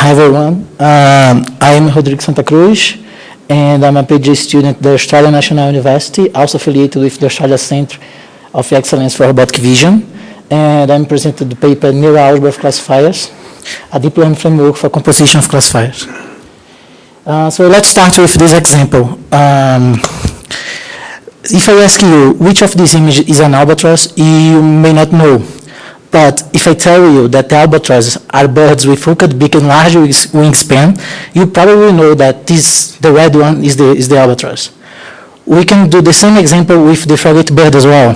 Hi everyone, I'm Rodrigo Santa Cruz, and I'm a PhD student at the Australian National University, also affiliated with the Australia Centre of Excellence for Robotic Vision, and I'm presenting the paper Neural Algebra of Classifiers, a deep learning framework for composition of classifiers. So let's start with this example. If I ask you which of these images is an albatross, you may not know. But if I tell you that the albatrosses are birds with hooked beak and large wingspan, you probably know that the red one is the albatross. We can do the same example with the frigate bird as well.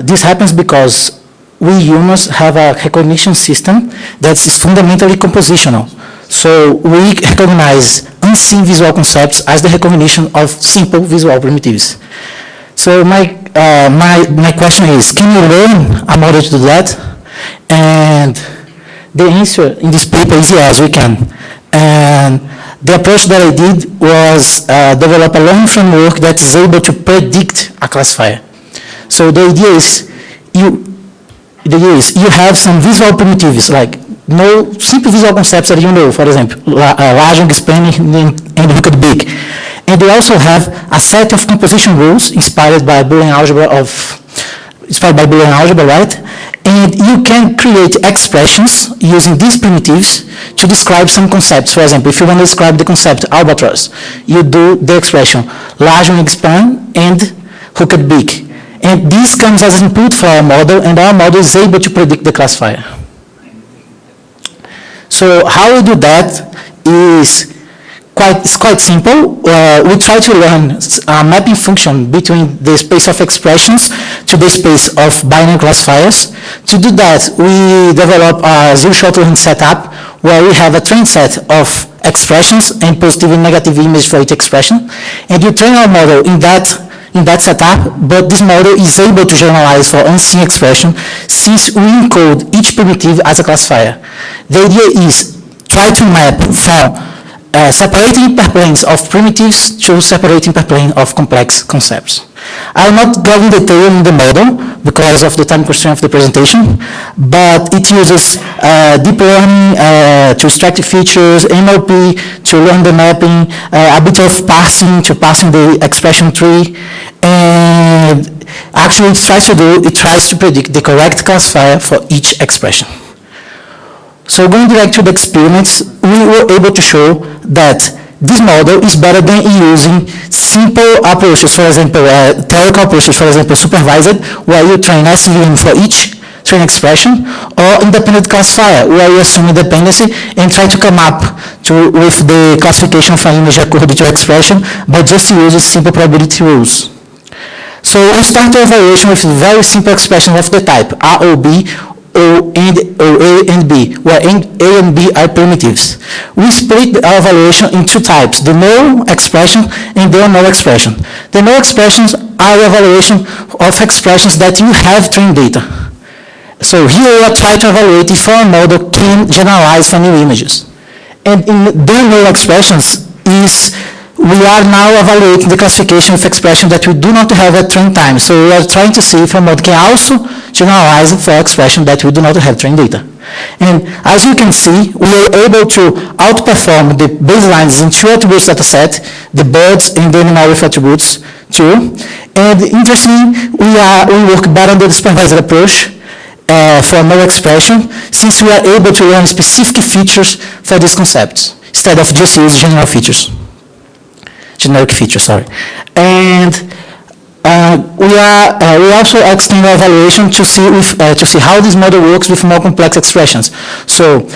This happens because we humans have a recognition system that is fundamentally compositional. So we recognize unseen visual concepts as the recognition of simple visual primitives. So my question is, can you learn a model to do that? And the answer in this paper is yes, we can. And the approach that I did was develop a learning framework that is able to predict a classifier. So the idea is you have some visual primitives, like no simple visual concepts that you know, for example, large wingspan and hooked beak. And they also have a set of composition rules inspired by boolean algebra, right? And you can create expressions using these primitives to describe some concepts. For example, if you want to describe the concept albatross, you do the expression large wingspan and hooked beak. And this comes as input for our model, and our model is able to predict the classifier. So how we do that is quite simple. We try to learn a mapping function between the space of expressions to the space of binary classifiers. To do that, we develop a zero-shot learning setup where we have a trained set of expressions and positive and negative image for each expression. And you train our model in that setup, but this model is able to generalize for unseen expression since we encode each primitive as a classifier. The idea is try to map from separating hyperplanes of primitives to separating hyperplane of complex concepts. I will not go in detail in the model because of the time constraint of the presentation, but it uses deep learning to extract features, NLP to learn the mapping, a bit of parsing to parsing the expression tree, and actually it tries to predict the correct classifier for each expression. So going direct to the experiments, we were able to show that this model is better than using simple approaches, for example, theoretical approaches, for example, supervised, where you train SVM for each train expression, or independent classifier, where you assume dependency and try to come up with the classification of an image according to expression by just using simple probability rules. So we start the evaluation with very simple expressions of the type ROB, O A and B, where A and B are primitives. We split our evaluation in two types, the null expression and the unknown expression. The null expressions are evaluation of expressions that you have trained data. So here we are trying to evaluate if our model can generalize for new images. And in the null expressions we are now evaluating the classification of expression that we do not have at train time. So we are trying to see if our model can also generalize for expression that we do not have trained data. And as you can see, we are able to outperform the baselines in two attributes data set, the birds and the animal with attributes too. And interestingly, we work better than the supervised approach for null expression, since we are able to learn specific features for these concepts, instead of just use general features. Generic features, sorry. And we also extend our evaluation to see how this model works with more complex expressions. So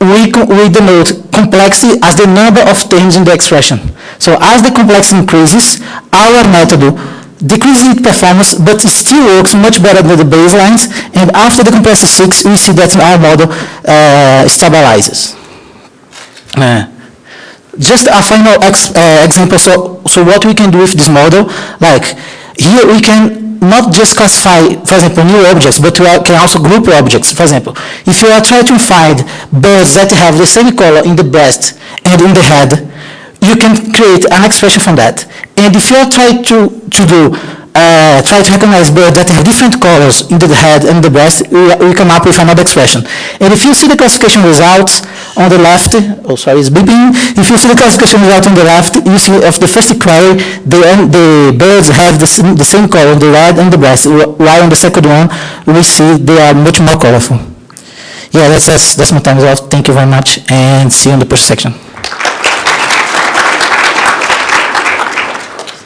we denote complexity as the number of terms in the expression. So as the complexity increases, our method decreases its performance, but it still works much better than the baselines. And after the complexity 6, we see that our model stabilizes. Just a final example. So what we can do with this model, like here we can not just classify, for example, new objects, but we can also group objects. For example, if you are trying to find birds that have the same color in the breast and in the head, you can create an expression from that. And if you are trying to try to recognize birds that have different colors in the head and the breast, we come up with another expression. And if you see the classification results, On the left, oh sorry, it's beeping. If you see the classification result on the left, you see of the first query, the birds have the same color, the red and the black. While on the second one, we see they are much more colorful. Yeah, that's my time as well. Thank you very much, and see you in the first section.